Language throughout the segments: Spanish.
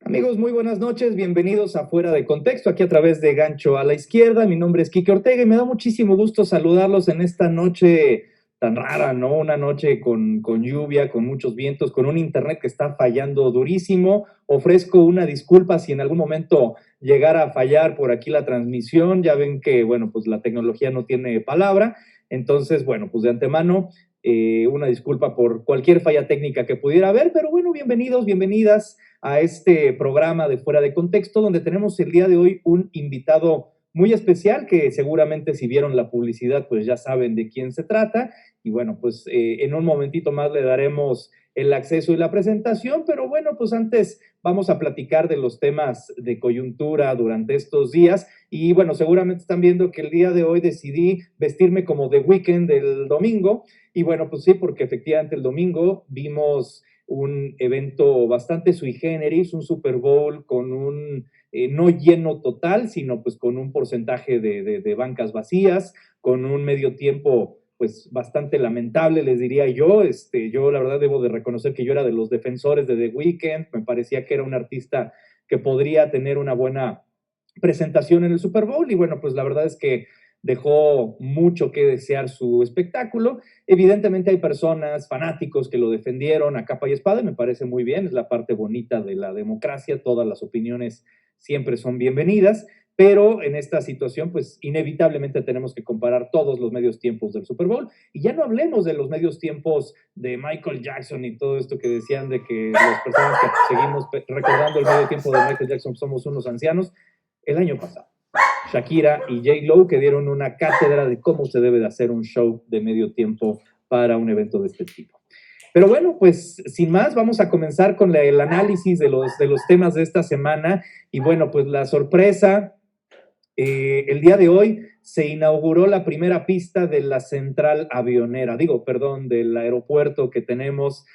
Amigos, muy buenas noches, bienvenidos a Fuera de Contexto, aquí a través de Gancho a la Izquierda. Mi nombre es Kike Ortega y me da muchísimo gusto saludarlos en esta noche tan rara, ¿no? Una noche con lluvia, con muchos vientos, con un internet que está fallando durísimo. Ofrezco una disculpa si en algún momento llegara a fallar por aquí la transmisión. Ya ven que, bueno, pues la tecnología no tiene palabra. Entonces, bueno, pues de antemano, una disculpa por cualquier falla técnica que pudiera haber, pero bueno, bienvenidos, bienvenidas a este programa de Fuera de Contexto, donde tenemos el día de hoy un invitado muy especial que seguramente si vieron la publicidad pues ya saben de quién se trata y bueno pues en un momentito más le daremos el acceso y la presentación, pero bueno pues antes vamos a platicar de los temas de coyuntura durante estos días y bueno seguramente están viendo que el día de hoy decidí vestirme como The Weeknd del domingo y bueno pues sí porque efectivamente el domingo vimos un evento bastante sui generis, un Super Bowl con un no lleno total, sino pues con un porcentaje de bancas vacías, con un medio tiempo pues bastante lamentable, les diría yo. Yo la verdad debo de reconocer que yo era de los defensores de The Weeknd, me parecía que era un artista que podría tener una buena presentación en el Super Bowl y bueno, pues la verdad es que dejó mucho que desear su espectáculo. Evidentemente hay personas, fanáticos que lo defendieron a capa y espada y me parece muy bien, es la parte bonita de la democracia, todas las opiniones siempre son bienvenidas, pero en esta situación pues inevitablemente tenemos que comparar todos los medios tiempos del Super Bowl y ya no hablemos de los medios tiempos de Michael Jackson y todo esto que decían de que las personas que seguimos recordando el medio tiempo de Michael Jackson somos unos ancianos. El año pasado Shakira y J-Lo, que dieron una cátedra de cómo se debe de hacer un show de medio tiempo para un evento de este tipo. Pero bueno, pues sin más, vamos a comenzar con el análisis de los temas de esta semana. Y bueno, pues la sorpresa, el día de hoy se inauguró la primera pista de la central avionera, perdón, del aeropuerto que tenemos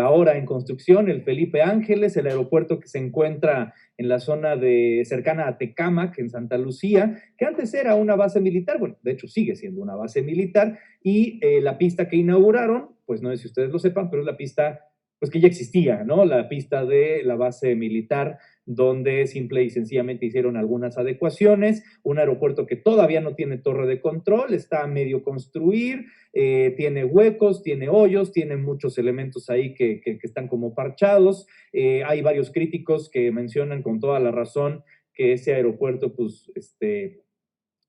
ahora en construcción, el Felipe Ángeles, el aeropuerto que se encuentra en la zona cercana a Tecámac, en Santa Lucía, que antes era una base militar, bueno, de hecho sigue siendo una base militar, y la pista que inauguraron, pues no sé si ustedes lo sepan, pero es la pista pues que ya existía, ¿no? La pista de la base militar donde simple y sencillamente hicieron algunas adecuaciones, un aeropuerto que todavía no tiene torre de control, está a medio construir, tiene huecos, tiene hoyos, tiene muchos elementos ahí que están como parchados, hay varios críticos que mencionan con toda la razón que ese aeropuerto, pues,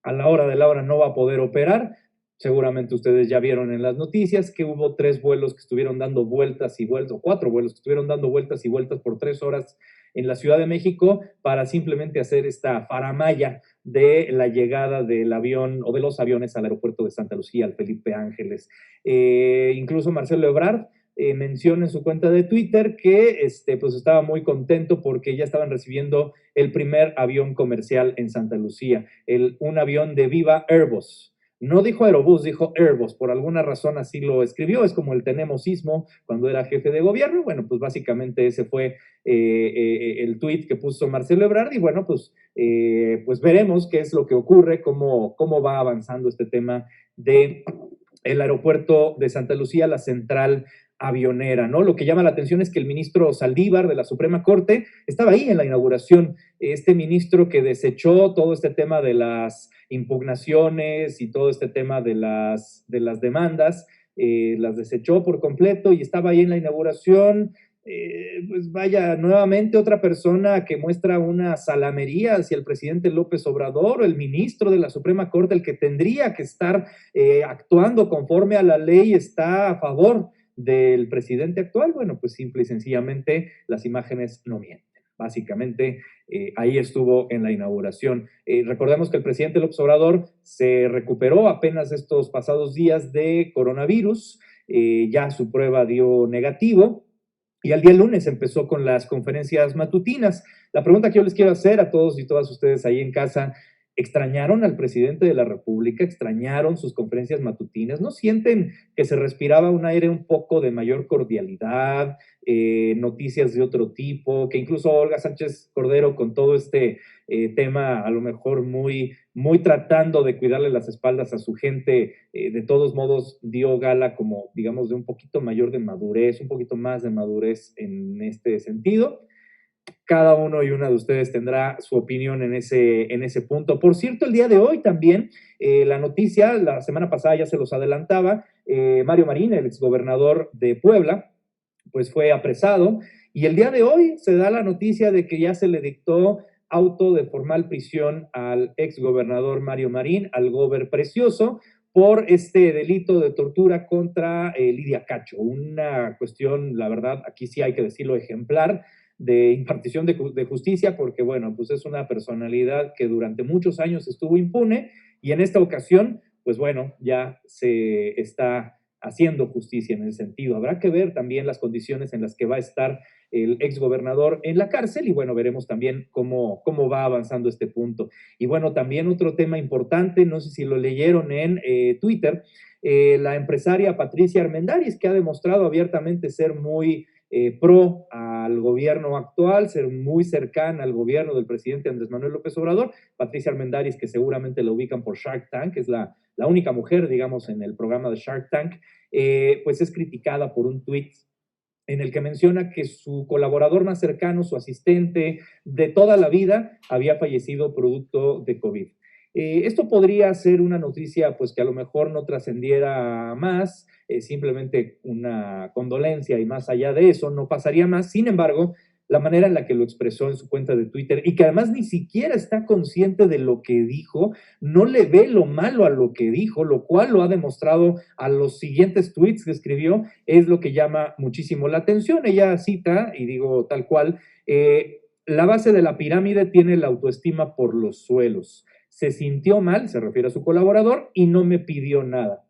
a la hora de la hora no va a poder operar. Seguramente ustedes ya vieron en las noticias que hubo 3 vuelos que estuvieron dando vueltas y vueltas, o 4 vuelos que estuvieron dando vueltas y vueltas por 3 horas en la Ciudad de México para simplemente hacer esta faramalla de la llegada del avión o de los aviones al aeropuerto de Santa Lucía, al Felipe Ángeles. Incluso Marcelo Ebrard menciona en su cuenta de Twitter que pues estaba muy contento porque ya estaban recibiendo el primer avión comercial en Santa Lucía, un avión de Viva Airbus. No dijo Aerobús, dijo Airbus, por alguna razón así lo escribió, es como el tenemos sismo cuando era jefe de gobierno. Bueno, pues básicamente ese fue el tuit que puso Marcelo Ebrard y bueno, pues veremos qué es lo que ocurre, cómo va avanzando este tema de el aeropuerto de Santa Lucía, la central avionera, ¿no? Lo que llama la atención es que el ministro Saldívar de la Suprema Corte estaba ahí en la inauguración, este ministro que desechó todo este tema de las impugnaciones y todo este tema de las demandas, las desechó por completo y estaba ahí en la inauguración. Pues vaya, nuevamente otra persona que muestra una salamería hacia el presidente López Obrador, o el ministro de la Suprema Corte, el que tendría que estar actuando conforme a la ley, está a favor del presidente actual. Bueno, pues simple y sencillamente las imágenes no mienten. Básicamente, ahí estuvo en la inauguración. Recordemos que el presidente López Obrador se recuperó apenas estos pasados días de coronavirus, ya su prueba dio negativo, y al día lunes empezó con las conferencias matutinas. La pregunta que yo les quiero hacer a todos y todas ustedes ahí en casa: ¿extrañaron al presidente de la República? ¿Extrañaron sus conferencias matutinas? ¿No sienten que se respiraba un aire un poco de mayor cordialidad, noticias de otro tipo, que incluso Olga Sánchez Cordero con todo este tema a lo mejor muy, muy tratando de cuidarle las espaldas a su gente, de todos modos dio gala como, digamos, de un poquito mayor de madurez, un poquito más de madurez en este sentido? cada uno y una de ustedes tendrá su opinión en ese punto. Por cierto, el día de hoy también, la noticia, la semana pasada ya se los adelantaba, Mario Marín, el exgobernador de Puebla, pues fue apresado y el día de hoy se da la noticia de que ya se le dictó auto de formal prisión al exgobernador Mario Marín, al gober precioso, por este delito de tortura contra Lidia Cacho. Una cuestión, la verdad, aquí sí hay que decirlo, ejemplar, de impartición de justicia, porque bueno, pues es una personalidad que durante muchos años estuvo impune y en esta ocasión, pues bueno, ya se está haciendo justicia en ese sentido. Habrá que ver también las condiciones en las que va a estar el exgobernador en la cárcel y bueno, veremos también cómo va avanzando este punto. Y bueno, también otro tema importante, no sé si lo leyeron en Twitter, la empresaria Patricia Armendáriz, que ha demostrado abiertamente ser muy pro al gobierno actual, ser muy cercana al gobierno del presidente Andrés Manuel López Obrador. Patricia Armendáriz, que seguramente la ubican por Shark Tank, es la única mujer, digamos, en el programa de Shark Tank, pues es criticada por un tuit en el que menciona que su colaborador más cercano, su asistente de toda la vida, había fallecido producto de COVID. Esto podría ser una noticia pues que a lo mejor no trascendiera más, simplemente una condolencia y más allá de eso no pasaría más. Sin embargo, la manera en la que lo expresó en su cuenta de Twitter y que además ni siquiera está consciente de lo que dijo, no le ve lo malo a lo que dijo, lo cual lo ha demostrado a los siguientes tweets que escribió, es lo que llama muchísimo la atención. Ella cita, y digo tal cual, la base de la pirámide tiene la autoestima por los suelos. Se sintió mal, se refiere a su colaborador, y no me pidió nada.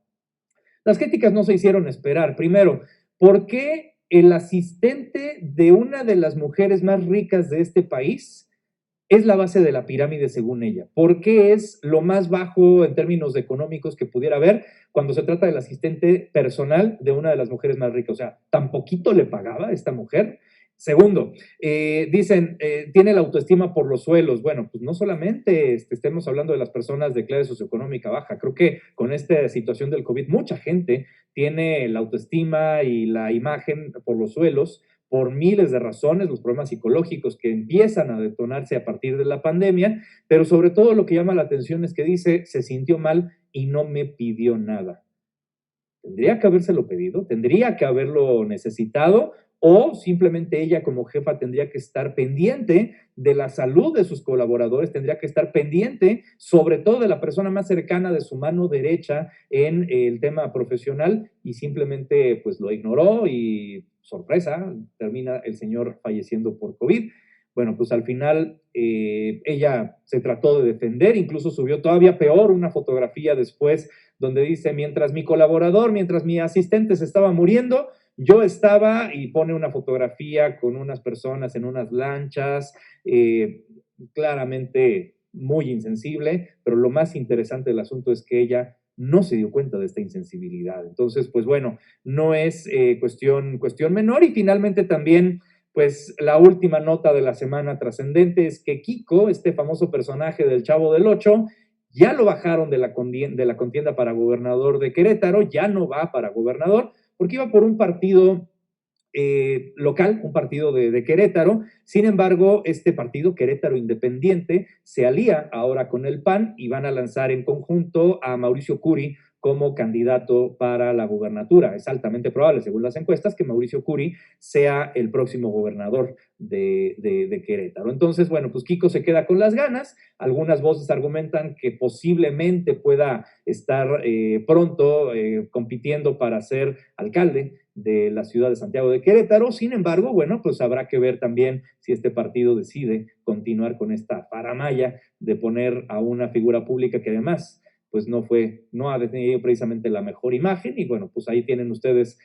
Las críticas no se hicieron esperar. Primero, ¿por qué el asistente de una de las mujeres más ricas de este país es la base de la pirámide según ella? ¿Por qué es lo más bajo en términos económicos que pudiera haber cuando se trata del asistente personal de una de las mujeres más ricas? O sea, ¿tan poquito le pagaba a esta mujer? Segundo, dicen, tiene la autoestima por los suelos. Bueno, pues no solamente estemos hablando de las personas de clase socioeconómica baja. Creo que con esta situación del COVID, mucha gente tiene la autoestima y la imagen por los suelos por miles de razones, los problemas psicológicos que empiezan a detonarse a partir de la pandemia, pero sobre todo lo que llama la atención es que dice, se sintió mal y no me pidió nada. Tendría que habérselo pedido, tendría que haberlo necesitado, o simplemente ella como jefa tendría que estar pendiente de la salud de sus colaboradores, tendría que estar pendiente sobre todo de la persona más cercana de su mano derecha en el tema profesional y simplemente pues lo ignoró y sorpresa, termina el señor falleciendo por COVID. Bueno, pues al final ella se trató de defender, incluso subió todavía peor una fotografía después donde dice, mientras mi colaborador, mientras mi asistente se estaba muriendo, yo estaba, y pone una fotografía con unas personas en unas lanchas, claramente muy insensible, pero lo más interesante del asunto es que ella no se dio cuenta de esta insensibilidad. Entonces, pues bueno, no es cuestión menor. Y finalmente también, pues la última nota de la semana trascendente es que Kiko, este famoso personaje del Chavo del Ocho, ya lo bajaron de la contienda para gobernador de Querétaro, ya no va para gobernador, porque iba por un partido local, un partido de Querétaro. Sin embargo, este partido, Querétaro Independiente, se alía ahora con el PAN y van a lanzar en conjunto a Mauricio Curi como candidato para la gubernatura. Es altamente probable, según las encuestas, que Mauricio Curi sea el próximo gobernador de Querétaro. Entonces, bueno, pues Kiko se queda con las ganas. Algunas voces argumentan que posiblemente pueda estar pronto compitiendo para ser alcalde de la ciudad de Santiago de Querétaro. Sin embargo, bueno, pues habrá que ver también si este partido decide continuar con esta faramalla de poner a una figura pública que además pues no ha tenido precisamente la mejor imagen. Y bueno, pues ahí tienen ustedes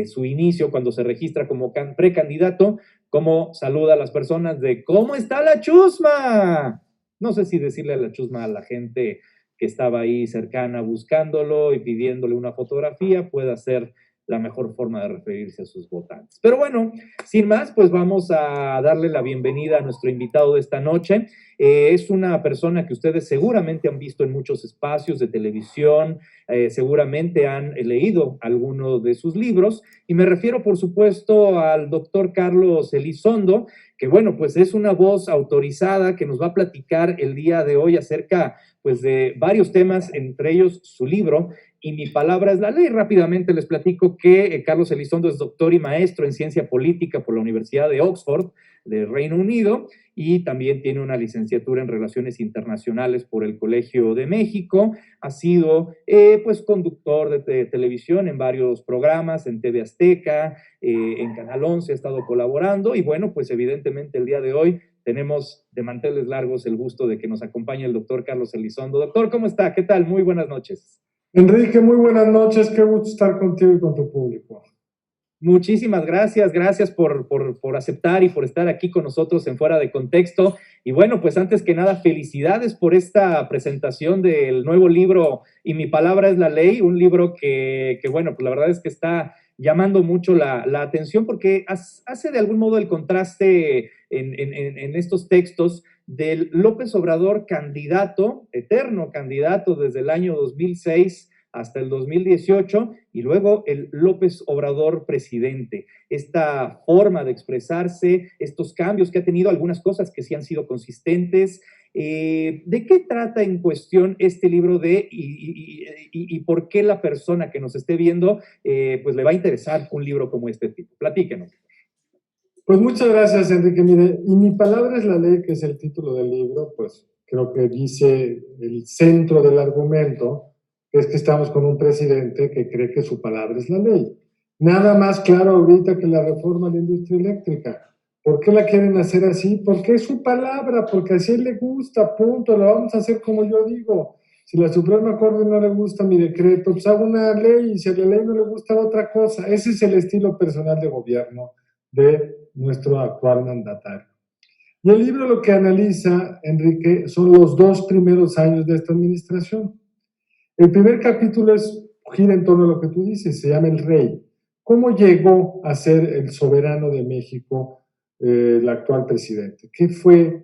su inicio cuando se registra como precandidato, cómo saluda a las personas de ¿cómo está la chusma? No sé si decirle a la chusma a la gente que estaba ahí cercana buscándolo y pidiéndole una fotografía pueda ser la mejor forma de referirse a sus votantes. Pero bueno, sin más, pues vamos a darle la bienvenida a nuestro invitado de esta noche. Es una persona que ustedes seguramente han visto en muchos espacios de televisión, seguramente han leído algunos de sus libros, y me refiero, por supuesto, al doctor Carlos Elizondo, que bueno, pues es una voz autorizada que nos va a platicar el día de hoy acerca, pues, de varios temas, entre ellos su libro, Y mi palabra es la ley. Rápidamente les platico que Carlos Elizondo es doctor y maestro en ciencia política por la Universidad de Oxford, de Reino Unido, y también tiene una licenciatura en Relaciones Internacionales por el Colegio de México. Ha sido, pues, conductor de televisión en varios programas, en TV Azteca, en Canal 11 ha estado colaborando, y bueno, pues evidentemente el día de hoy tenemos de manteles largos el gusto de que nos acompañe el doctor Carlos Elizondo. Doctor, ¿cómo está? ¿Qué tal? Muy buenas noches. Enrique, muy buenas noches, qué gusto estar contigo y con tu público. Muchísimas gracias por aceptar y por estar aquí con nosotros en Fuera de Contexto. Y bueno, pues antes que nada, felicidades por esta presentación del nuevo libro Y mi palabra es la ley, un libro que bueno, pues la verdad es que está llamando mucho la atención porque hace de algún modo el contraste en estos textos del López Obrador candidato, eterno candidato desde el año 2006 hasta el 2018, y luego el López Obrador presidente. Esta forma de expresarse, estos cambios que ha tenido, algunas cosas que sí han sido consistentes. ¿De qué trata en cuestión este libro y por qué la persona que nos esté viendo pues le va a interesar un libro como este tipo? Platíquenos. Pues muchas gracias, Enrique. Mire, Y mi palabra es la ley, que es el título del libro, pues creo que dice el centro del argumento, que es que estamos con un presidente que cree que su palabra es la ley. Nada más claro ahorita que la reforma de la industria eléctrica. ¿Por qué la quieren hacer así? Porque es su palabra, porque así a él le gusta, punto, lo vamos a hacer como yo digo. Si la Suprema Corte no le gusta mi decreto, pues hago una ley, y si a la ley no le gusta otra cosa. Ese es el estilo personal de gobierno de nuestro actual mandatario. Y el libro lo que analiza, Enrique, son los 2 primeros años de esta administración. El primer capítulo gira en torno a lo que tú dices, se llama El Rey. ¿Cómo llegó a ser el soberano de México el actual presidente?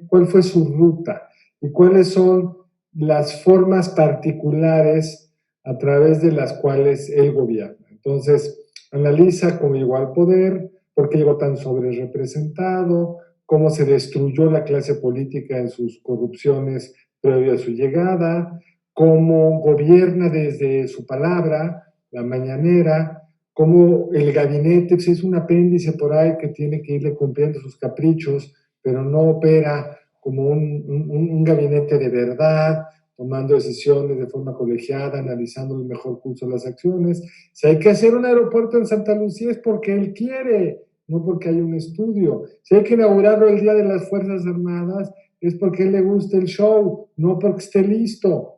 ¿Cuál fue su ruta? ¿Y cuáles son las formas particulares a través de las cuales él gobierna? Entonces, analiza cómo llegó al poder, por qué llegó tan sobrerepresentado, cómo se destruyó la clase política en sus corrupciones previo a su llegada, cómo gobierna desde su palabra, la mañanera, cómo el gabinete pues, es un apéndice por ahí que tiene que irle cumpliendo sus caprichos, pero no opera como un gabinete de verdad, tomando decisiones de forma colegiada, analizando el mejor curso de las acciones. Si hay que hacer un aeropuerto en Santa Lucía es porque él quiere, no porque hay un estudio. Si hay que inaugurarlo el Día de las Fuerzas Armadas, es porque a él le gusta el show, no porque esté listo.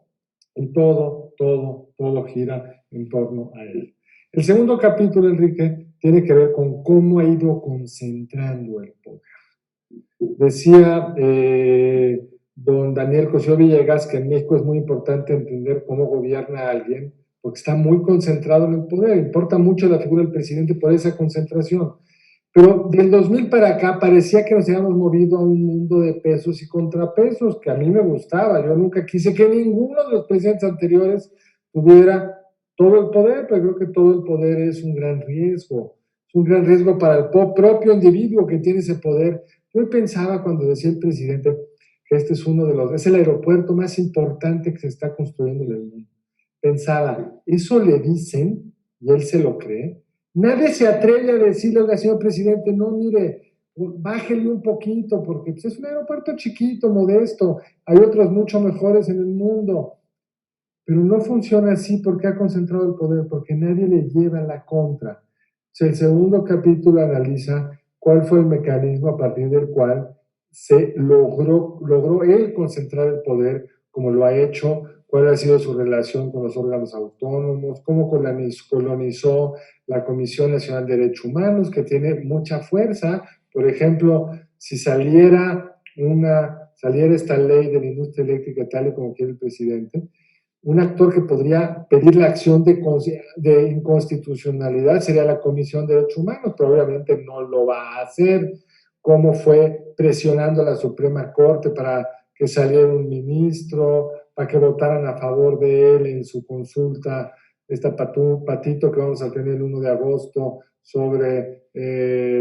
Y todo gira en torno a él. El segundo capítulo, Enrique, tiene que ver con cómo ha ido concentrando el poder. Decía don Daniel Cosío Villegas que en México es muy importante entender cómo gobierna alguien, porque está muy concentrado en el poder. Importa mucho la figura del presidente por esa concentración. Pero del 2000 para acá parecía que nos habíamos movido a un mundo de pesos y contrapesos, que a mí me gustaba. Yo nunca quise que ninguno de los presidentes anteriores tuviera todo el poder, pero creo que todo el poder es un gran riesgo. Es un gran riesgo para el propio individuo que tiene ese poder. Yo pensaba cuando decía el presidente que este es el aeropuerto más importante que se está construyendo en el mundo. Pensaba, ¿eso le dicen y él se lo cree? Nadie se atreve a decirle, oiga, señor presidente, no, mire, bájele un poquito, porque pues, es un aeropuerto chiquito, modesto, hay otros mucho mejores en el mundo. Pero no funciona así porque ha concentrado el poder, porque nadie le lleva la contra. O sea, el segundo capítulo analiza cuál fue el mecanismo a partir del cual se logró él concentrar el poder, como lo ha hecho, cuál ha sido su relación con los órganos autónomos, cómo colonizó la Comisión Nacional de Derechos Humanos, que tiene mucha fuerza. Por ejemplo, si saliera esta ley de la industria eléctrica tal y como quiere el presidente, un actor que podría pedir la acción de inconstitucionalidad sería la Comisión de Derechos Humanos, pero obviamente no lo va a hacer. Cómo fue presionando a la Suprema Corte para que saliera un ministro, para que votaran a favor de él en su consulta, patito que vamos a tener el 1 de agosto sobre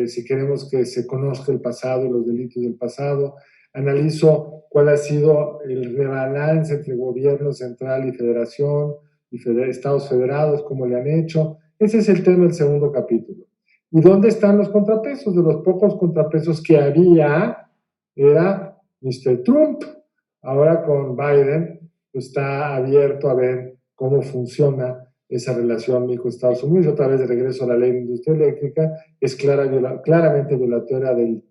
si queremos que se conozca el pasado y los delitos del pasado. Analizo cuál ha sido el rebalance entre gobierno central y federación y estados federados, cómo le han hecho. Ese es el tema del segundo capítulo. ¿Y dónde están los contrapesos? De los pocos contrapesos que había, era Mr. Trump. Ahora con Biden está abierto a ver cómo funciona esa relación México-Estados Unidos. Otra vez de regreso a la ley de industria eléctrica, es claramente violatoria del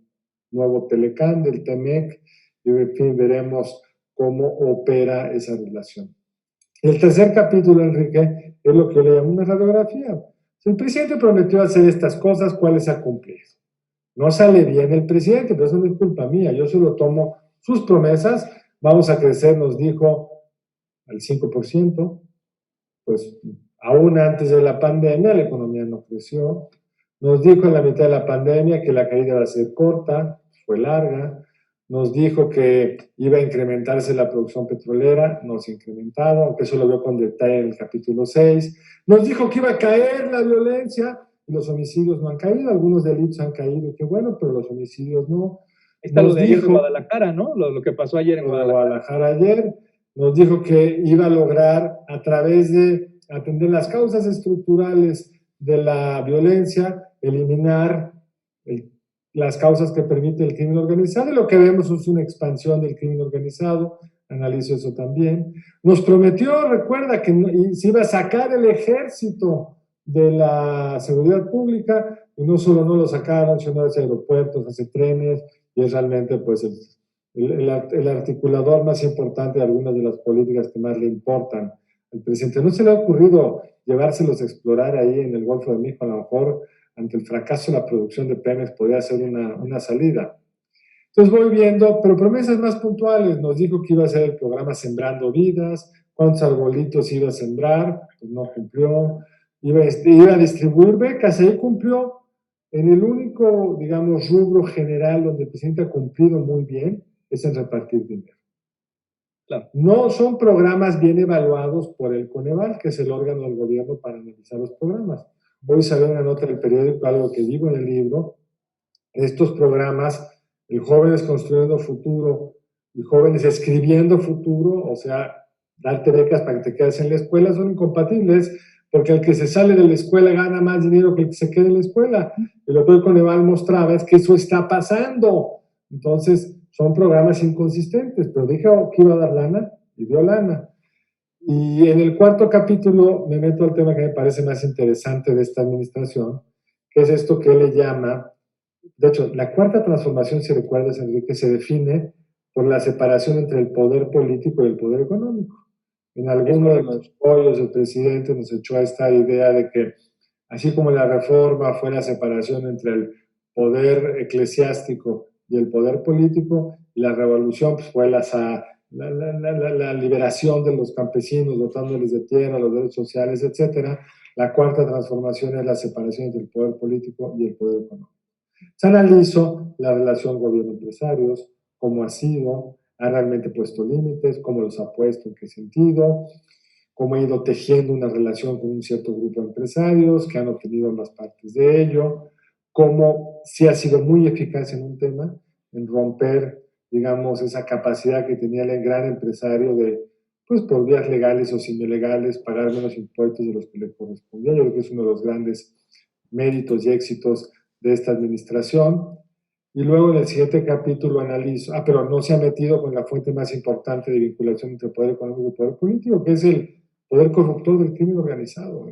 nuevo Telecán, del TEMEC, y en fin, veremos cómo opera esa relación. El tercer capítulo, Enrique, es lo que yo le llamo una radiografía. El presidente prometió hacer estas cosas, ¿cuáles ha cumplido? No sale bien el presidente, pero eso no es culpa mía, yo solo tomo sus promesas, vamos a crecer, nos dijo, al 5%, pues aún antes de la pandemia la economía no creció, nos dijo en la mitad de la pandemia que la caída va a ser corta, fue larga, nos dijo que iba a incrementarse la producción petrolera, no se ha incrementado, aunque eso lo veo con detalle en el capítulo 6, nos dijo que iba a caer la violencia, y los homicidios no han caído, algunos delitos han caído, qué bueno, pero los homicidios no. Está lo de ayer en Guadalajara, ¿no? Lo que pasó ayer en Guadalajara ayer, nos dijo que iba a lograr, a través de atender las causas estructurales de la violencia, eliminar las causas que permite el crimen organizado, y lo que vemos es una expansión del crimen organizado, analizo eso también. Nos prometió, recuerda, que se iba a sacar el ejército de la seguridad pública, y no solo no lo sacaron, sino hace aeropuertos, hace trenes, y es realmente pues el articulador más importante de algunas de las políticas que más le importan al presidente. ¿No se le ha ocurrido llevárselos a explorar ahí en el Golfo de México? A lo mejor ante el fracaso de la producción de Pemex podría ser una salida. Entonces voy viendo, pero promesas más puntuales. Nos dijo que iba a ser el programa Sembrando Vidas, cuántos arbolitos iba a sembrar, pues no cumplió. Iba a distribuir becas, ahí cumplió. En el único, digamos, rubro general donde el presidente ha cumplido muy bien es en repartir dinero. Claro. No son programas bien evaluados por el Coneval, que es el órgano del gobierno para analizar los programas. Hoy salió una nota del periódico, algo que digo en el libro, estos programas, el Jóvenes Construyendo Futuro y Jóvenes Escribiendo Futuro, o sea, darte becas para que te quedes en la escuela, son incompatibles, porque el que se sale de la escuela gana más dinero que el que se quede en la escuela. Y lo que el Coneval mostraba es que eso está pasando. Entonces, son programas inconsistentes, pero dijo que iba a dar lana y dio lana. Y en el cuarto capítulo me meto al tema que me parece más interesante de esta administración, que es esto que él le llama, de hecho, la cuarta transformación, si recuerdas, Enrique, se define por la separación entre el poder político y el poder económico. En alguno de los pollos el presidente nos echó a esta idea de que, así como la reforma fue la separación entre el poder eclesiástico y el poder político, y la revolución pues, fue la liberación de los campesinos, dotándoles de tierra, los derechos sociales, etc. La cuarta transformación es la separación entre el poder político y el poder económico. Se analizó la relación gobierno-empresarios, cómo ha sido, ha realmente puesto límites, cómo los ha puesto, en qué sentido, cómo ha ido tejiendo una relación con un cierto grupo de empresarios que han obtenido ambas partes de ello, cómo sí ha sido muy eficaz en un tema, en romper, digamos, esa capacidad que tenía el gran empresario de, pues por vías legales o semilegales, pagar menos impuestos de los que le correspondía. Yo creo que es uno de los grandes méritos y éxitos de esta administración. Y luego en el siguiente capítulo analizo, pero no se ha metido con la fuente más importante de vinculación entre poder económico y poder político, que es el poder corruptor del crimen organizado.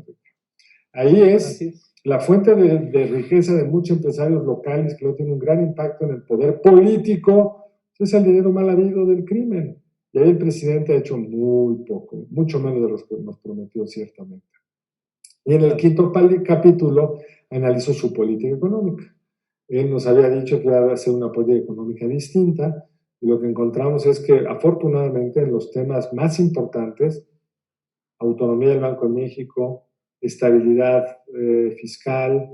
Ahí es la fuente de riqueza de muchos empresarios locales que luego tienen un gran impacto en el poder político, es el dinero mal habido del crimen. Y ahí el presidente ha hecho muy poco, mucho menos de los que nos prometió ciertamente. Y en el quinto capítulo analizó su política económica. Él nos había dicho que iba a hacer una política económica distinta, y lo que encontramos es que afortunadamente en los temas más importantes, autonomía del Banco de México, estabilidad fiscal,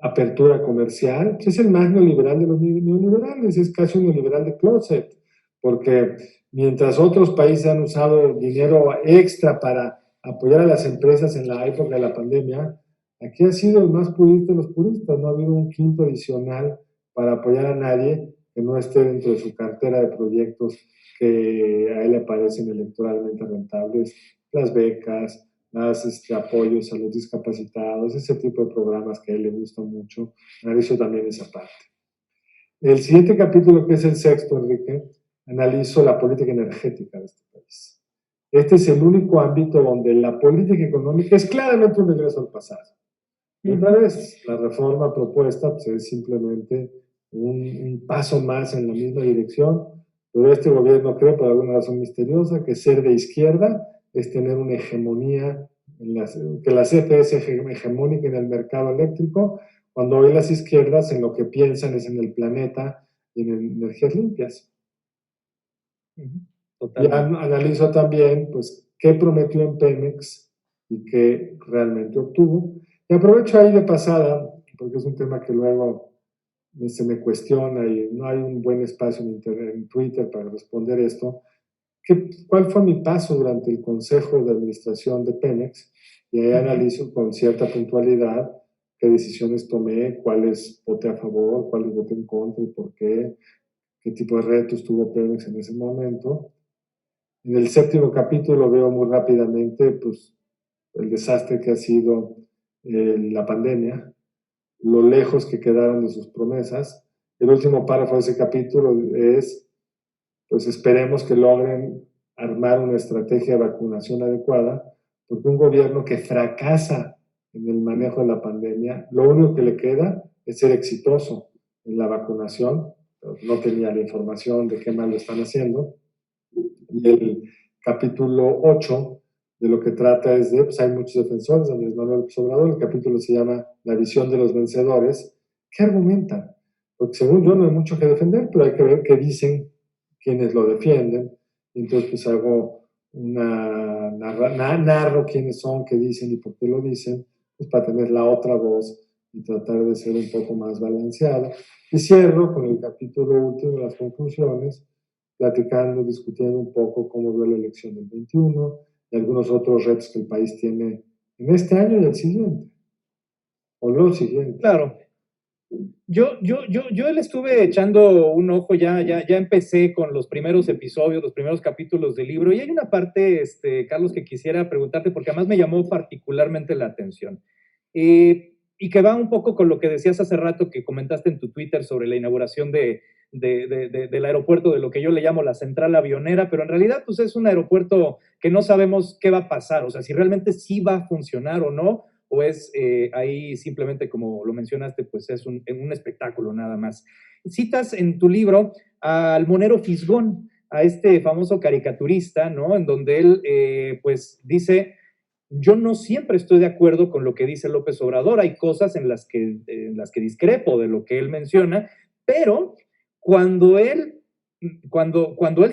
apertura comercial, pues es el más neoliberal de los neoliberales, es casi un neoliberal de closet, porque mientras otros países han usado dinero extra para apoyar a las empresas en la época de la pandemia, aquí ha sido el más purista de los puristas, no ha habido un quinto adicional para apoyar a nadie que no esté dentro de su cartera de proyectos que a él le parecen electoralmente rentables, las becas, más apoyos a los discapacitados, ese tipo de programas que a él le gustan mucho. Analizo también esa parte. El siguiente capítulo, que es el sexto, Enrique, analizo la política energética de este país. Este es el único ámbito donde la política económica es claramente un regreso al pasado. Otra vez, la reforma propuesta pues, es simplemente un paso más en la misma dirección, pero este gobierno cree, por alguna razón misteriosa, que ser de izquierda es tener una hegemonía, que la CFE es hegemónica en el mercado eléctrico, cuando hoy las izquierdas en lo que piensan es en el planeta y en energías limpias. Y analizo también, pues, qué prometió en Pemex y qué realmente obtuvo. Y aprovecho ahí de pasada, porque es un tema que luego se me cuestiona y no hay un buen espacio en Twitter para responder esto. ¿Cuál fue mi paso durante el Consejo de Administración de Pemex? Y ahí analizo con cierta puntualidad qué decisiones tomé, cuáles voté a favor, cuáles voté en contra y por qué tipo de retos tuvo Pemex en ese momento. En el séptimo capítulo veo muy rápidamente pues, el desastre que ha sido la pandemia, lo lejos que quedaron de sus promesas. El último párrafo de ese capítulo es, pues esperemos que logren armar una estrategia de vacunación adecuada, porque un gobierno que fracasa en el manejo de la pandemia, lo único que le queda es ser exitoso en la vacunación. No tenía la información de qué mal lo están haciendo. Y el capítulo 8 de lo que trata es de, pues hay muchos defensores, Andrés Manuel López Obrador, el capítulo se llama La visión de los vencedores. ¿Qué argumentan? Porque según yo no hay mucho que defender, pero hay que ver qué dicen quienes lo defienden. Entonces pues hago narro quiénes son, qué dicen y por qué lo dicen, pues para tener la otra voz y tratar de ser un poco más balanceado. Y cierro con el capítulo último, las conclusiones, platicando, discutiendo un poco cómo vio la elección del 21 y algunos otros retos que el país tiene en este año y el siguiente, o los siguientes. Claro. Yo le estuve echando un ojo, ya empecé con los primeros episodios, los primeros capítulos del libro, y hay una parte, Carlos, que quisiera preguntarte, porque además me llamó particularmente la atención, y que va un poco con lo que decías hace rato, que comentaste en tu Twitter sobre la inauguración del aeropuerto, de lo que yo le llamo la central avionera, pero en realidad pues es un aeropuerto que no sabemos qué va a pasar, o sea, si realmente sí va a funcionar o no, o es ahí simplemente, como lo mencionaste, pues es un espectáculo nada más. Citas en tu libro al monero Fisgón, a este famoso caricaturista, ¿no? En donde él, pues, dice, yo no siempre estoy de acuerdo con lo que dice López Obrador, hay cosas en las que discrepo de lo que él menciona, pero cuando él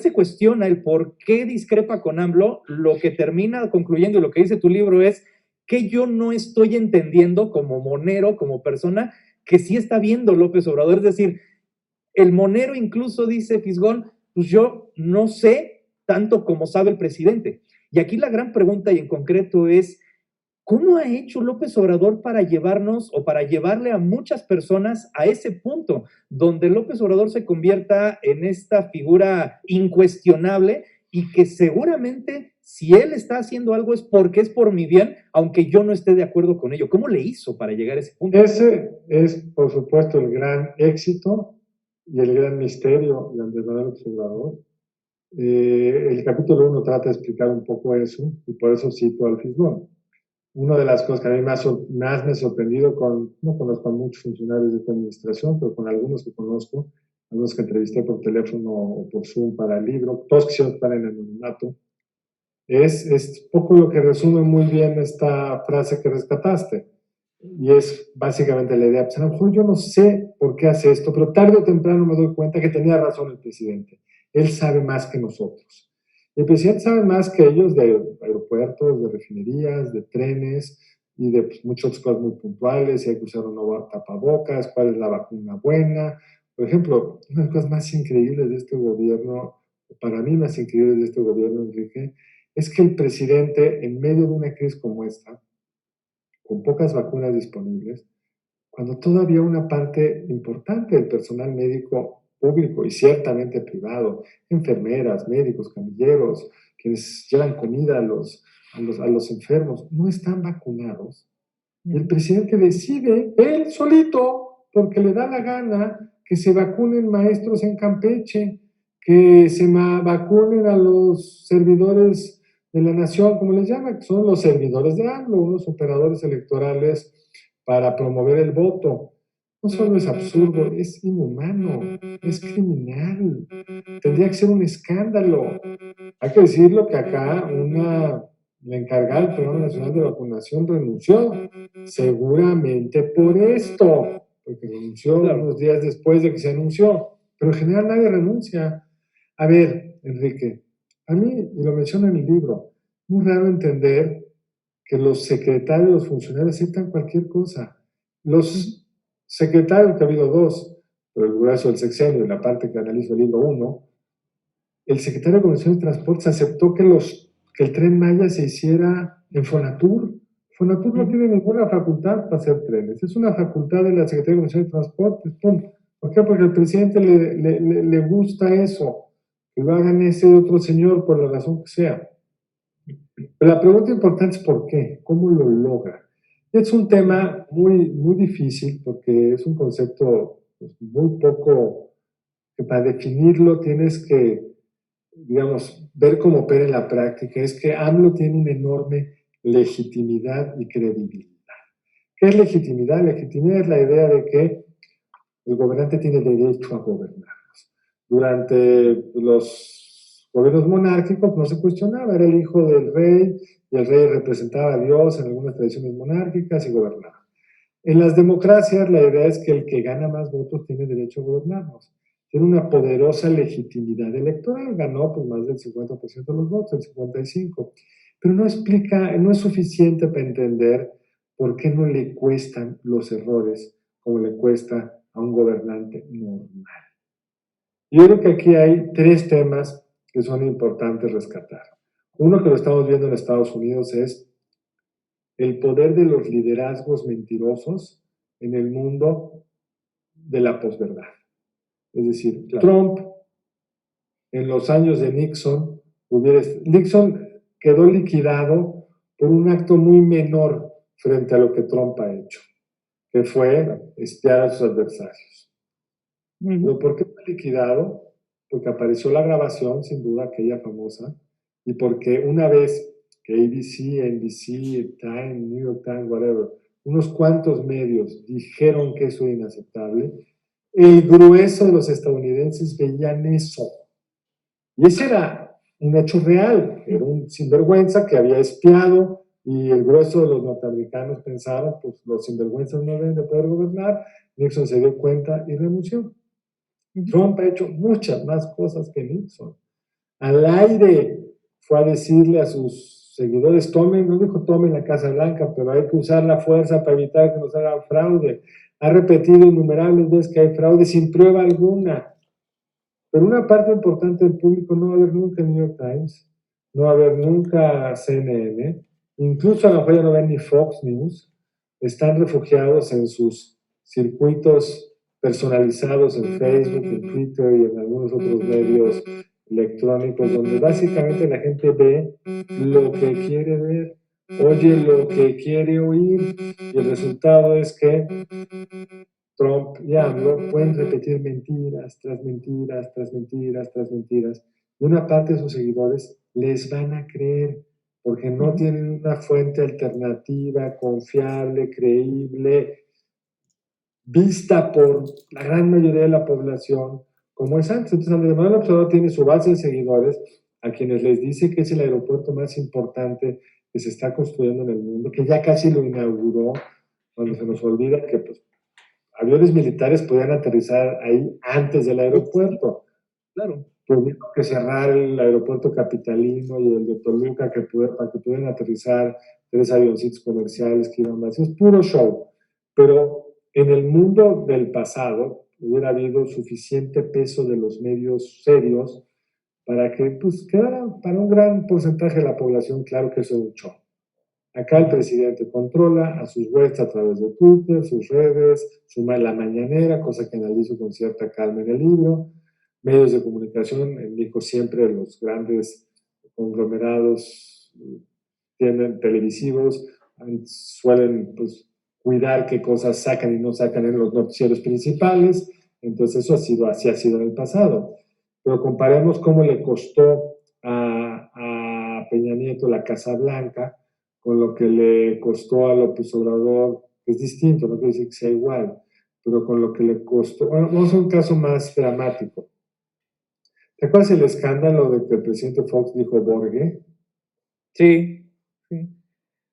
se cuestiona el por qué discrepa con AMLO, lo que termina concluyendo, lo que dice tu libro es que yo no estoy entendiendo como monero, como persona, que sí está viendo López Obrador. Es decir, el monero incluso dice Fisgón, pues yo no sé tanto como sabe el presidente. Y aquí la gran pregunta y en concreto es, ¿cómo ha hecho López Obrador para llevarnos o para llevarle a muchas personas a ese punto donde López Obrador se convierta en esta figura incuestionable y que seguramente si él está haciendo algo es porque es por mi bien, aunque yo no esté de acuerdo con ello? ¿Cómo le hizo para llegar a ese punto? Ese es, por supuesto, el gran éxito y el gran misterio de Andrés Manuel López Obrador. El capítulo 1 trata de explicar un poco eso y por eso cito al Fisgón. Una de las cosas que a mí más me ha sorprendido, no conozco a muchos funcionarios de esta administración, pero con algunos que conozco, algunos que entrevisté por teléfono o por Zoom para el libro, todos quisieron estar en el anonimato, es poco lo que resume muy bien esta frase que rescataste. Y es básicamente la idea, pues a lo mejor yo no sé por qué hace esto, pero tarde o temprano me doy cuenta que tenía razón el presidente. Él sabe más que nosotros. El presidente sabe más que ellos de aeropuertos, de refinerías, de trenes y de pues, muchas otras cosas muy puntuales, si hay que usar o no tapabocas, cuál es la vacuna buena. Por ejemplo, una de las cosas más increíbles de este gobierno, para mí más increíbles de este gobierno, Enrique, es que el presidente, en medio de una crisis como esta, con pocas vacunas disponibles, cuando todavía una parte importante del personal médico público y ciertamente privado, enfermeras, médicos, camilleros, quienes llevan comida a los enfermos, no están vacunados. Y el presidente decide, él solito, porque le da la gana, que se vacunen maestros en Campeche, que se vacunen a los servidores de la nación, como les llama, que son los servidores de AMLO, unos operadores electorales para promover el voto. No solo es absurdo, es inhumano, es criminal. Tendría que ser un escándalo. Hay que decirlo que acá la encargada del Programa Nacional de Vacunación renunció, seguramente por esto, porque renunció unos días después de que se anunció, pero en general nadie renuncia. A ver, Enrique, a mí, y lo menciono en el libro, muy raro entender que los secretarios, los funcionarios aceptan cualquier cosa. Los secretarios, que ha habido dos, pero el grueso del sexenio y la parte que analizo el libro 1, el secretario de Comisión de Transportes aceptó que el Tren Maya se hiciera en Fonatur. Fonatur no tiene ninguna facultad para hacer trenes, es una facultad de la Secretaría de Comisión de Transportes, ¡pum! ¿Por qué? Porque al presidente le gusta eso, que lo hagan ese otro señor por la razón que sea. Pero la pregunta importante es ¿por qué? ¿Cómo lo logra? Es un tema muy, muy difícil porque es un concepto pues, muy poco, que para definirlo tienes que, digamos, ver cómo opera en la práctica. Es que AMLO tiene una enorme legitimidad y credibilidad. ¿Qué es legitimidad? Legitimidad es la idea de que el gobernante tiene derecho a gobernarnos. Durante los gobiernos monárquicos no se cuestionaba, era el hijo del rey y el rey representaba a Dios en algunas tradiciones monárquicas y gobernaba. En las democracias la idea es que el que gana más votos tiene derecho a gobernarnos. Tiene una poderosa legitimidad electoral, ganó pues, más del 50% de los votos, el 55%. Pero no explica, no es suficiente para entender por qué no le cuestan los errores como le cuesta a un gobernante normal. Yo creo que aquí hay tres temas que son importantes rescatar. Uno que lo estamos viendo en Estados Unidos es el poder de los liderazgos mentirosos en el mundo de la posverdad. Es decir, claro. Trump, en los años de Nixon quedó liquidado por un acto muy menor frente a lo que Trump ha hecho, que fue espiar a sus adversarios. ¿Pero por qué fue liquidado? Porque apareció la grabación, sin duda, aquella famosa, y porque una vez que ABC, NBC, Time, New York Times, whatever, unos cuantos medios dijeron que eso era inaceptable, el grueso de los estadounidenses veían eso. Y ese era un hecho real, era un sinvergüenza que había espiado y el grueso de los norteamericanos pensaron, pues los sinvergüenzas no deben de poder gobernar. Nixon se dio cuenta y renunció. Trump ha hecho muchas más cosas que Nixon. Al aire fue a decirle a sus seguidores, no dijo tomen la Casa Blanca, pero hay que usar la fuerza para evitar que nos hagan fraude. Ha repetido innumerables veces que hay fraude sin prueba alguna. Pero una parte importante del público no va a ver nunca el New York Times, no va a ver nunca CNN, incluso a lo mejor ya no ven ni Fox News, están refugiados en sus circuitos personalizados en Facebook, en Twitter y en algunos otros medios electrónicos, donde básicamente la gente ve lo que quiere ver, oye lo que quiere oír, y el resultado es que Trump y AMLO pueden repetir mentiras tras mentiras, tras mentiras, tras mentiras, y una parte de sus seguidores les van a creer, porque no tienen una fuente alternativa, confiable, creíble, vista por la gran mayoría de la población, como es antes. Entonces, Andrés Manuel López Obrador tiene su base de seguidores, a quienes les dice que es el aeropuerto más importante que se está construyendo en el mundo, que ya casi lo inauguró, cuando se nos olvida que pues, aviones militares podían aterrizar ahí antes del aeropuerto. Claro. tuvieron que cerrar el aeropuerto capitalino y el de Toluca para que pudieran aterrizar 3 avioncitos comerciales que iban vacíos, puro show. Pero en el mundo del pasado hubiera habido suficiente peso de los medios serios para que pues, quedara para un gran porcentaje de la población claro que eso es un show. Acá el presidente controla a sus huestes a través de Twitter, sus redes, la mañanera, cosa que analizo con cierta calma en el libro, medios de comunicación, elijo siempre los grandes conglomerados televisivos, suelen pues, cuidar qué cosas sacan y no sacan en los noticieros principales, entonces eso así ha sido en el pasado. Pero comparemos cómo le costó a Peña Nieto la Casa Blanca con lo que le costó a López Obrador, que es distinto, no quiere decir que sea igual, pero con lo que le costó, bueno, vamos a un caso más dramático. ¿Te acuerdas el escándalo de que el presidente Fox dijo Borge? Sí.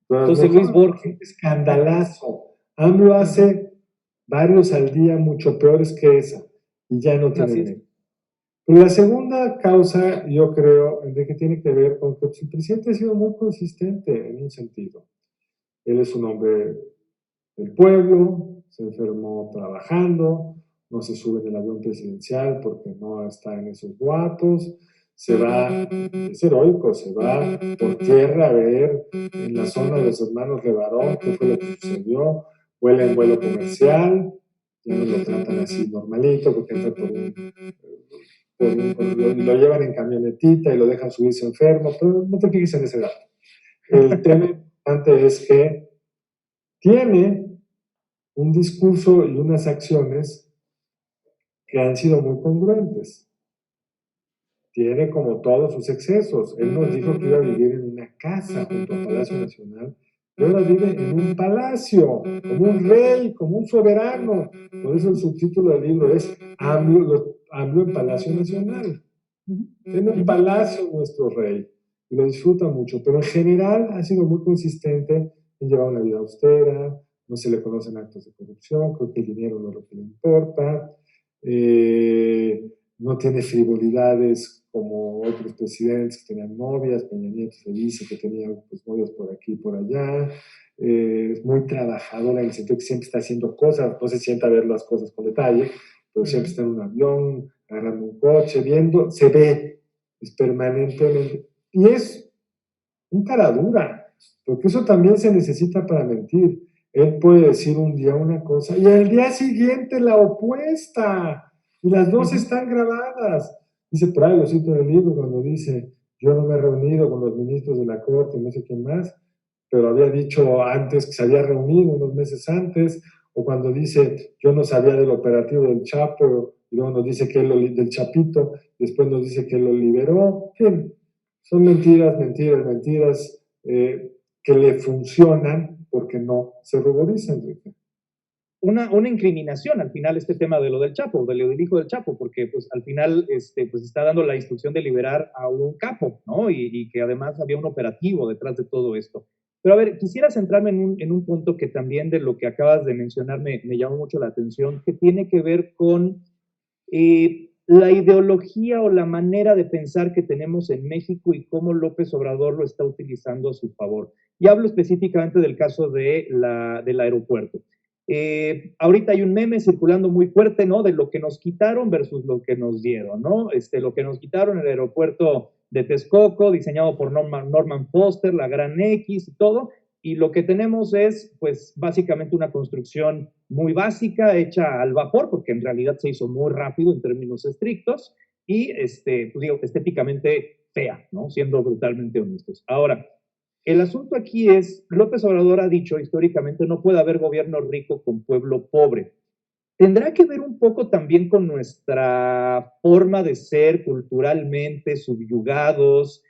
Entonces, Luis Borge, escandalazo. AMLO hace varios al día mucho peores que esa, y ya no tiene mérito. Pero la segunda causa, yo creo, Enrique, tiene que ver con que el presidente ha sido muy consistente en un sentido. Él es un hombre del pueblo, se enfermó trabajando, no se sube en el avión presidencial porque no está en esos boatos, se va, es heroico, se va por tierra a ver en la zona de los hermanos Levarón qué fue lo que sucedió, vuela en vuelo comercial, ya no lo tratan así normalito porque entra lo llevan en camionetita y lo dejan subirse enfermo, pero no te fijes en ese dato. El tema importante es que tiene un discurso y unas acciones que han sido muy congruentes. Tiene como todos sus excesos. Él nos dijo que iba a vivir en una casa junto al Palacio Nacional, y ahora vive en un palacio, como un rey, como un soberano. Por eso el subtítulo del libro es AMLO en Palacio Nacional. Tiene un palacio nuestro rey y lo disfruta mucho, pero en general ha sido muy consistente en llevar una vida austera, no se le conocen actos de corrupción, creo que el dinero no es lo que le importa, no tiene frivolidades como otros presidentes que tenían novias, Peña Nieto se dice que tenía pues, novias por aquí y por allá, es muy trabajadora en el sentido que siempre está haciendo cosas, no se sienta a ver las cosas con detalle, pero siempre está en un avión, agarrando un coche, viendo, se ve, es permanentemente, y es un cara dura, porque eso también se necesita para mentir. Él puede decir un día una cosa y al día siguiente la opuesta, y las dos están grabadas. Dice por ahí, lo cito en el libro, cuando dice, yo no me he reunido con los ministros de la Corte, no sé quién más, pero había dicho antes que se había reunido unos meses antes, o cuando dice, yo no sabía del operativo del Chapo, y luego nos dice que él del Chapito, después nos dice que él lo liberó. En fin, son mentiras que le funcionan porque no se ruborizan, Enrique. Una incriminación al final este tema de lo del Chapo, de lo del hijo del Chapo, porque pues al final pues está dando la instrucción de liberar a un capo, ¿no? Y que además había un operativo detrás de todo esto. Pero a ver, quisiera centrarme en un punto que también de lo que acabas de mencionar me llamó mucho la atención, que tiene que ver con la ideología o la manera de pensar que tenemos en México y cómo López Obrador lo está utilizando a su favor. Y hablo específicamente del caso del aeropuerto. Ahorita hay un meme circulando muy fuerte, ¿no? De lo que nos quitaron versus lo que nos dieron, ¿no? Lo que nos quitaron el aeropuerto de Texcoco, diseñado por Norman Foster, la Gran X y todo, y lo que tenemos es, pues, básicamente una construcción muy básica, hecha al vapor, porque en realidad se hizo muy rápido en términos estrictos, y, pues digo, estéticamente fea, ¿no? Siendo brutalmente honestos. Ahora, el asunto aquí es, López Obrador ha dicho históricamente, no puede haber gobierno rico con pueblo pobre. Tendrá que ver un poco también con nuestra forma de ser culturalmente subyugados,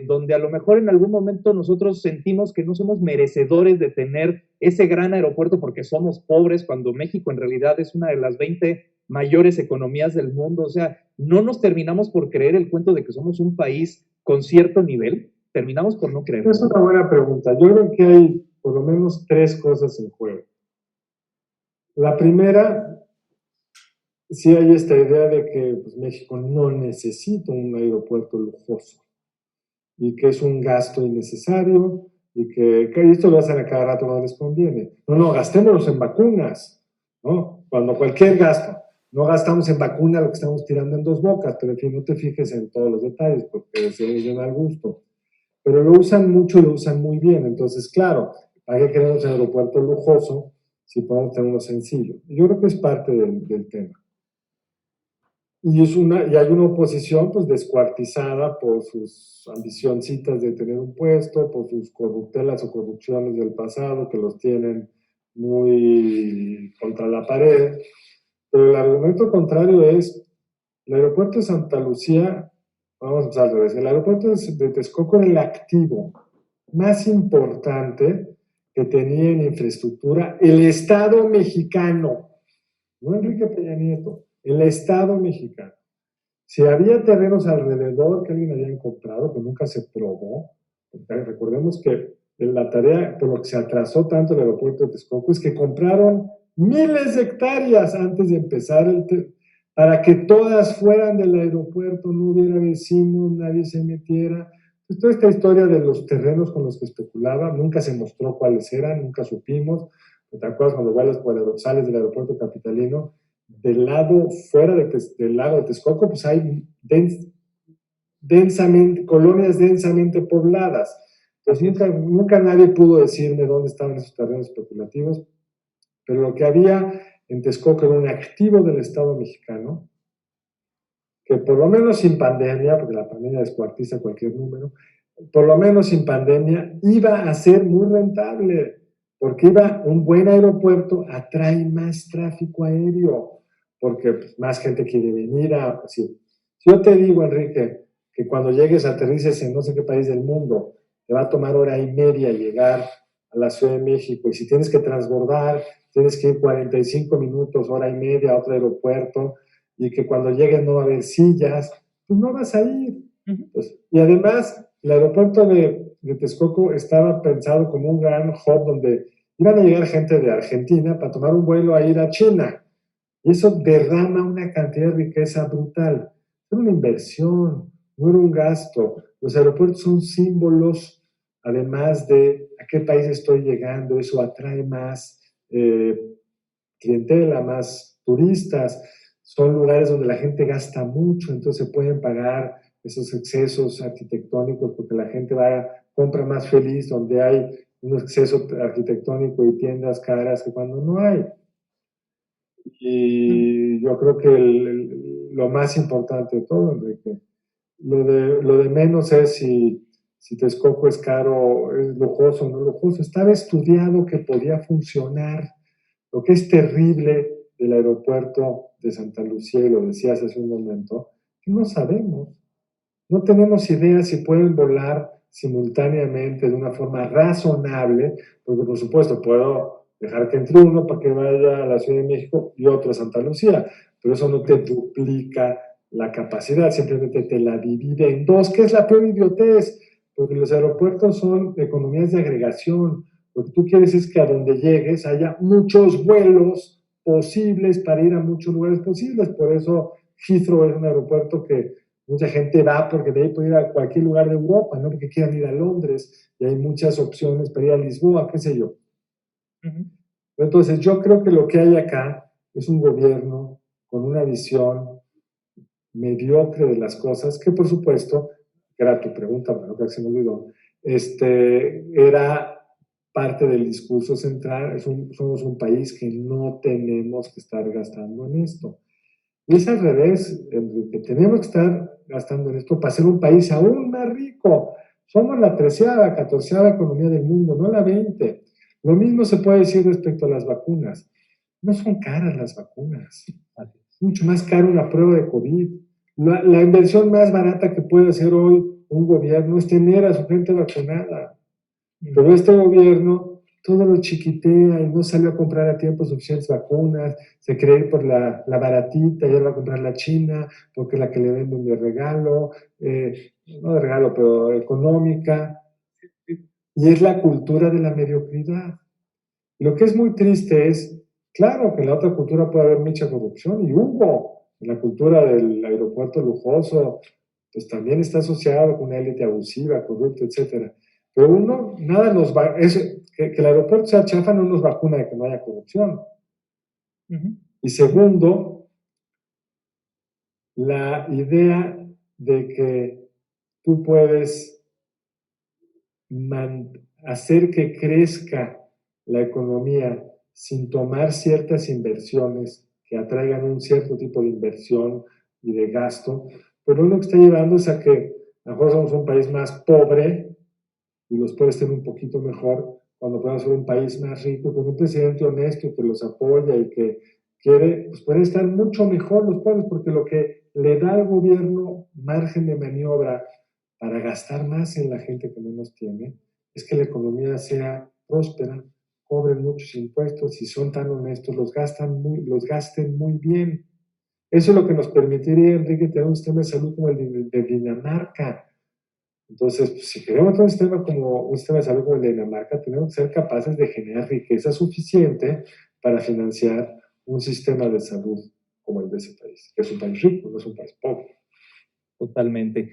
donde a lo mejor en algún momento nosotros sentimos que no somos merecedores de tener ese gran aeropuerto porque somos pobres, cuando México en realidad es una de las 20 mayores economías del mundo. O sea, no nos terminamos por creer el cuento de que somos un país con cierto nivel, terminamos por no creerlo. Es una buena pregunta. Yo creo que hay por lo menos 3 cosas en juego. La primera, sí hay esta idea de que pues, México no necesita un aeropuerto lujoso y que es un gasto innecesario y que esto lo hacen a cada rato cuando les conviene. No, no, gastémoslos en vacunas, ¿no? Cuando cualquier gasto, no gastamos en vacuna lo que estamos tirando en dos bocas, pero en fin, no te fijes en todos los detalles porque se les llena al gusto. Pero lo usan mucho y lo usan muy bien, entonces, claro, ¿para qué queremos un aeropuerto lujoso si podemos tener uno sencillo? Yo creo que es parte del tema. Y hay una oposición pues descuartizada por sus ambicioncitas de tener un puesto, por sus corruptelas o corrupciones del pasado que los tienen muy contra la pared. Pero el argumento contrario es, el aeropuerto de Santa Lucía, vamos a empezar al revés, el aeropuerto de Texcoco era el activo más importante que tenía en infraestructura el Estado mexicano, no Enrique Peña Nieto, el Estado mexicano. Si había terrenos alrededor que alguien había comprado, que nunca se probó, recordemos que la tarea por lo que se atrasó tanto el aeropuerto de Texcoco es que compraron miles de hectáreas antes de empezar para que todas fueran del aeropuerto, no hubiera vecinos, nadie se metiera. Pues toda esta historia de los terrenos con los que especulaba, nunca se mostró cuáles eran, nunca supimos. ¿Te acuerdas cuando sales del aeropuerto capitalino? Del lado fuera del lago de Texcoco, pues hay colonias densamente pobladas. Entonces nunca nadie pudo decirme dónde estaban esos terrenos especulativos, pero lo que había en Texcoco era un activo del Estado mexicano, que por lo menos sin pandemia, porque la pandemia descuartiza cualquier número, por lo menos sin pandemia, iba a ser muy rentable, porque un buen aeropuerto atrae más tráfico aéreo, porque pues, más gente quiere venir a... Pues, si yo te digo, Enrique, que cuando llegues aterrices en no sé qué país del mundo, te va a tomar hora y media llegar a la Ciudad de México, y si tienes que transbordar, tienes que ir 45 minutos, hora y media a otro aeropuerto, y que cuando llegues no va a haber sillas, pues no vas a ir. Pues, y además, el aeropuerto de Texcoco estaba pensado como un gran hub donde iban a llegar gente de Argentina para tomar un vuelo a ir a China. Y eso derrama una cantidad de riqueza brutal. Era una inversión, no era un gasto. Los aeropuertos son símbolos, además de a qué país estoy llegando, eso atrae más clientela, más turistas. Son lugares donde la gente gasta mucho, entonces se pueden pagar esos excesos arquitectónicos porque la gente compra más feliz donde hay un exceso arquitectónico y tiendas caras que cuando no hay. Y yo creo que lo más importante de todo, Enrique, lo de menos es si Texcoco es caro, es lujoso o no lujoso. Estaba estudiado que podía funcionar. Lo que es terrible del aeropuerto de Santa Lucía, y lo decías hace un momento, que no sabemos. No tenemos idea si pueden volar simultáneamente de una forma razonable, porque por supuesto puedo dejar que entre uno para que vaya a la Ciudad de México y otro a Santa Lucía, pero eso no te duplica la capacidad, simplemente te la divide en dos, que es la peor idiotez, porque los aeropuertos son economías de agregación. Lo que tú quieres es que a donde llegues haya muchos vuelos posibles para ir a muchos lugares posibles. Por eso Heathrow es un aeropuerto que mucha gente va porque de ahí puede ir a cualquier lugar de Europa, no porque quieran ir a Londres, y hay muchas opciones para ir a Lisboa, qué sé yo. Entonces yo creo que lo que hay acá es un gobierno con una visión mediocre de las cosas, que por supuesto, que era tu pregunta, bueno, creo que se me olvidó, era parte del discurso central. Somos un país que no tenemos que estar gastando en esto. Y es al revés, Enrique, tenemos que estar gastando en esto para ser un país aún más rico. Somos la 13ª, 14ª economía del mundo, no la 20. Lo mismo se puede decir respecto a las vacunas. No son caras las vacunas. Es mucho más caro una prueba de COVID. La inversión más barata que puede hacer hoy un gobierno es tener a su gente vacunada. Pero este gobierno todo lo chiquitea y no salió a comprar a tiempo suficientes vacunas, se cree ir por la baratita y ahora va a comprar la china porque es la que le venden de regalo, no de regalo, pero económica. Y es la cultura de la mediocridad. Lo que es muy triste es Claro que en la otra cultura puede haber mucha corrupción, y hubo. En la cultura del aeropuerto lujoso, pues también está asociado con una élite abusiva, corrupta, etcétera. Pero uno, nada nos va, que el aeropuerto sea chafa no nos vacuna de que no haya corrupción. Y segundo, la idea de que tú puedes hacer que crezca la economía sin tomar ciertas inversiones que atraigan un cierto tipo de inversión y de gasto, pero lo que está llevando es a que a lo mejor somos un país más pobre y los puede estar un poquito mejor cuando podamos ser un país más rico, con un presidente honesto que los apoya y que quiere, pues pueden estar mucho mejor los pueblos, porque lo que le da al gobierno margen de maniobra para gastar más en la gente que menos tiene, es que la economía sea próspera, cobren muchos impuestos y son tan honestos, los gasten muy bien. Eso es lo que nos permitiría, Enrique, tener un sistema de salud como el de Dinamarca. Entonces, pues, si queremos tener un sistema de salud como el de Dinamarca, tenemos que ser capaces de generar riqueza suficiente para financiar un sistema de salud como el de ese país, que es un país rico, no es un país pobre. Totalmente.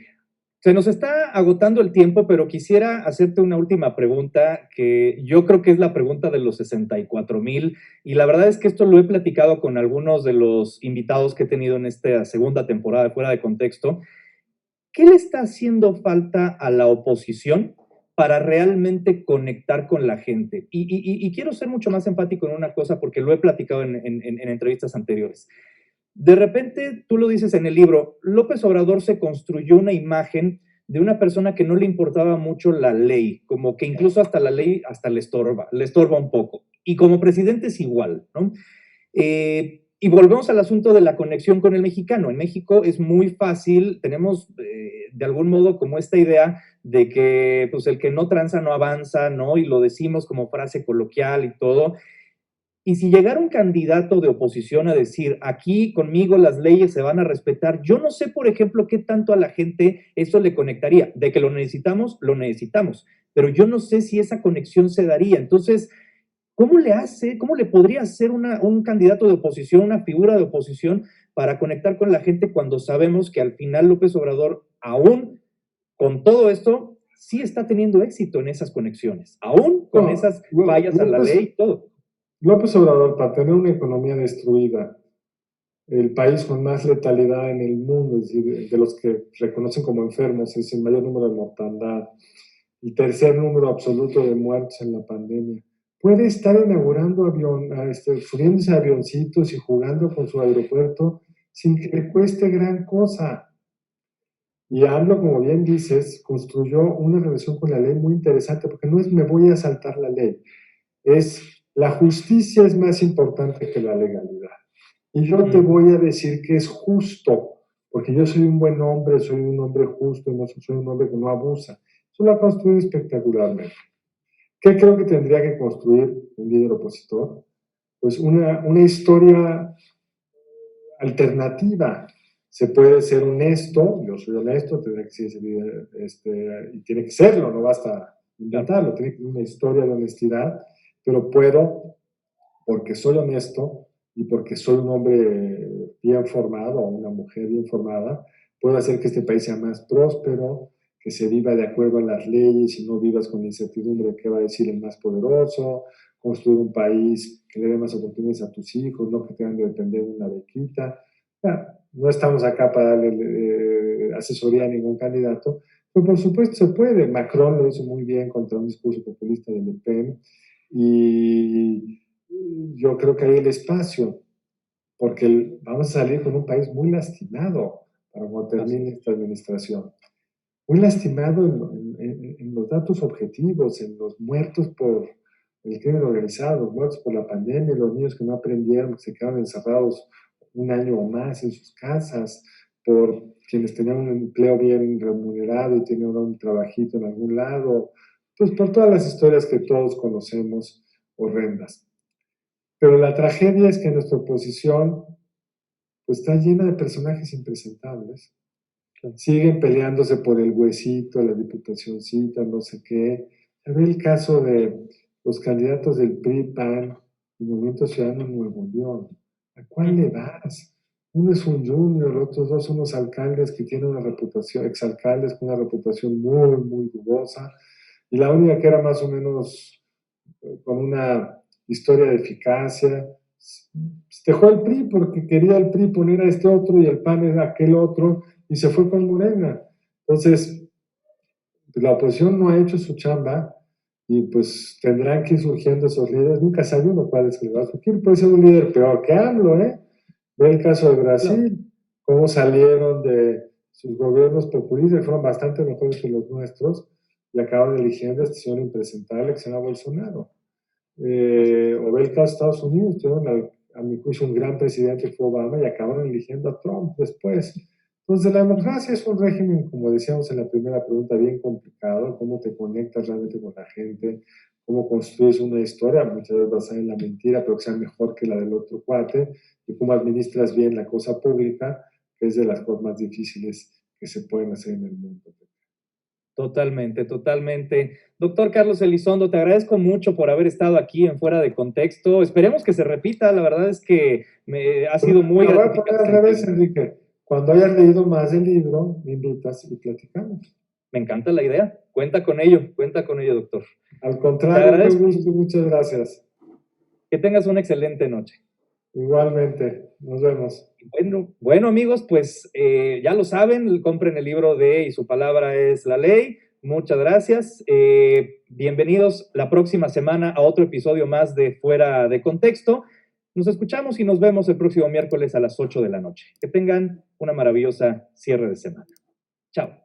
Se nos está agotando el tiempo, pero quisiera hacerte una última pregunta que yo creo que es la pregunta de los 64,000, y la verdad es que esto lo he platicado con algunos de los invitados que he tenido en esta segunda temporada de Fuera de Contexto. ¿Qué le está haciendo falta a la oposición para realmente conectar con la gente? Y quiero ser mucho más enfático en una cosa porque lo he platicado en entrevistas anteriores. De repente, tú lo dices en el libro, López Obrador se construyó una imagen de una persona que no le importaba mucho la ley, como que incluso hasta la ley hasta le estorba un poco. Y como presidente es igual, ¿no? Y volvemos al asunto de la conexión con el mexicano. En México es muy fácil, tenemos de algún modo como esta idea de que pues el que no tranza no avanza, ¿no? Y lo decimos como frase coloquial y todo. Y si llegara un candidato de oposición a decir, aquí conmigo las leyes se van a respetar, yo no sé, por ejemplo, qué tanto a la gente eso le conectaría. De que lo necesitamos, pero yo no sé si esa conexión se daría. Entonces, ¿cómo le hace, cómo le podría hacer un candidato de oposición, una figura de oposición para conectar con la gente cuando sabemos que al final López Obrador, aún con todo esto, sí está teniendo éxito en esas conexiones, aún con esas fallas a la ley y todo? López Obrador, para tener una economía destruida, el país con más letalidad en el mundo, es decir, de los que reconocen como enfermos, es el mayor número de mortandad, el tercer número absoluto de muertos en la pandemia, puede estar inaugurando subiéndose a avioncitos y jugando con su aeropuerto sin que le cueste gran cosa. Y AMLO, como bien dices, construyó una relación con la ley muy interesante, porque no es me voy a saltar la ley, es la justicia es más importante que la legalidad. Y yo te voy a decir que es justo, porque yo soy un buen hombre, soy un hombre justo, no soy un hombre que no abusa. Eso lo ha construido espectacularmente. ¿Qué creo que tendría que construir un líder opositor? Pues una historia alternativa. Se puede ser honesto, yo soy honesto, tendría que ser, y tiene que serlo, no basta inventarlo, tiene que ser una historia de honestidad, pero puedo, porque soy honesto y porque soy un hombre bien formado o una mujer bien formada, puedo hacer que este país sea más próspero, que se viva de acuerdo a las leyes y no vivas con la incertidumbre de qué va a decir el más poderoso, construir un país que le dé más oportunidades a tus hijos, no que tengan que depender de una bequita. No estamos acá para darle asesoría a ningún candidato, pero por supuesto se puede. Macron lo hizo muy bien contra un discurso populista de Le Pen y yo creo que hay el espacio, porque vamos a salir con un país muy lastimado para cuando termine esta administración. Muy lastimado en los datos objetivos, en los muertos por el crimen organizado, los muertos por la pandemia, los niños que no aprendieron, que se quedaron encerrados un año o más en sus casas, por quienes tenían un empleo bien remunerado y tenían un trabajito en algún lado, pues por todas las historias que todos conocemos horrendas. Pero la tragedia es que nuestra oposición pues, está llena de personajes impresentables. Siguen peleándose por el huesito, la diputacioncita, no sé qué. Se ve el caso de los candidatos del PRI, PAN y Movimiento Ciudadano en Nuevo León. ¿A cuál le vas? Uno es un junior, los otros dos son unos alcaldes que tienen una reputación, exalcaldes con una reputación muy, muy dudosa, y la única que era más o menos con una historia de eficacia, dejó el PRI porque quería el PRI poner a este otro y el PAN era aquel otro, y se fue con Morena. Entonces, la oposición no ha hecho su chamba, y pues tendrán que ir surgiendo esos líderes. Nunca sabe uno cuál es el que va a surgir. Puede ser un líder peor que AMLO, ¿eh? Ve el caso de Brasil, cómo salieron de sus gobiernos populistas, fueron bastante mejores que los nuestros, y acaban eligiendo a este señor impresentable que se llama Bolsonaro. O ve el caso de Estados Unidos, tuvieron a mi juicio un gran presidente que fue Obama y acabaron eligiendo a Trump después. Entonces, la democracia es un régimen, como decíamos en la primera pregunta, bien complicado, cómo te conectas realmente con la gente, cómo construyes una historia, muchas veces basada en la mentira, pero que sea mejor que la del otro cuate, y cómo administras bien la cosa pública, que es de las cosas más difíciles que se pueden hacer en el mundo. Totalmente, totalmente. Doctor Carlos Elizondo, te agradezco mucho por haber estado aquí en Fuera de Contexto. Esperemos que se repita. La verdad es que me ha sido muy Voy a poner gratificante. al revés, Enrique. Cuando hayas leído más del libro, me invitas y platicamos. Me encanta la idea. Cuenta con ello, doctor. Al contrario, un gusto, muchas gracias. Que tengas una excelente noche. Igualmente, nos vemos. Bueno amigos, pues ya lo saben, compren el libro de Y su palabra es la ley. Muchas gracias. Bienvenidos la próxima semana a otro episodio más de Fuera de Contexto. Nos escuchamos y nos vemos el próximo miércoles a las 8 de la noche. Que tengan una maravillosa cierre de semana. Chao.